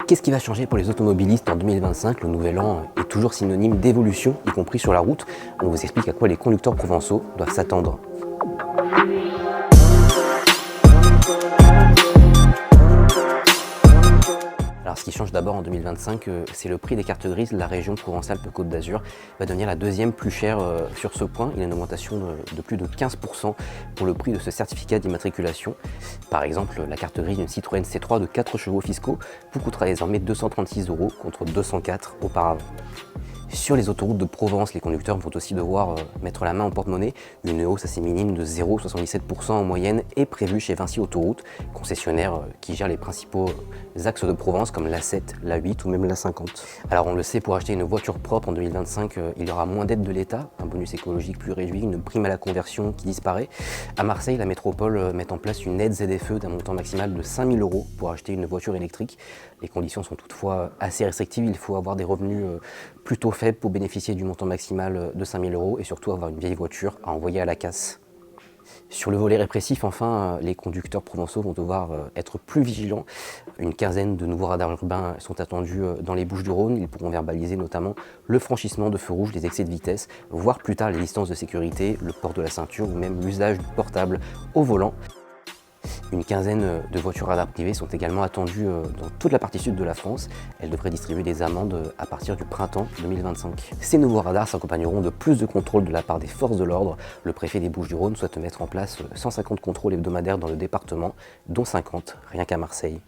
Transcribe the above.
qu'est-ce qui va changer pour les automobilistes en 2025? Le nouvel an est toujours synonyme d'évolution, y compris sur la route. On vous explique à quoi les conducteurs provençaux doivent s'attendre. Alors ce qui change d'abord en 2025, c'est le prix des cartes grises. La région Provence-Alpes-Côte d'Azur va devenir la deuxième plus chère sur ce point. Il y a une augmentation de plus de 15% pour le prix de ce certificat d'immatriculation. Par exemple, la carte grise d'une Citroën C3 de 4 chevaux fiscaux vous coûtera désormais 236 € contre 204 auparavant. Sur les autoroutes de Provence, les conducteurs vont aussi devoir mettre la main au porte-monnaie. Une hausse assez minime de 0,77% en moyenne est prévue chez Vinci Autoroute, concessionnaire qui gère les principaux axes de Provence comme l'A7, l'A8 ou même l'A50. Alors on le sait, pour acheter une voiture propre en 2025, il y aura moins d'aide de l'État, un bonus écologique plus réduit, une prime à la conversion qui disparaît. À Marseille, la métropole met en place une aide ZFE d'un montant maximal de 5 000 € pour acheter une voiture électrique. Les conditions sont toutefois assez restrictives, il faut avoir des revenus plutôt faible pour bénéficier du montant maximal de 5 000 € et surtout avoir une vieille voiture à envoyer à la casse. Sur le volet répressif, enfin, les conducteurs provençaux vont devoir être plus vigilants. Une quinzaine de nouveaux radars urbains sont attendus dans les Bouches-du-Rhône. Ils pourront verbaliser notamment le franchissement de feux rouges, les excès de vitesse, voire plus tard les distances de sécurité, le port de la ceinture ou même l'usage du portable au volant. Une quinzaine de voitures radars privées sont également attendues dans toute la partie sud de la France. Elles devraient distribuer des amendes à partir du printemps 2025. Ces nouveaux radars s'accompagneront de plus de contrôles de la part des forces de l'ordre. Le préfet des Bouches-du-Rhône souhaite mettre en place 150 contrôles hebdomadaires dans le département, dont 50 rien qu'à Marseille.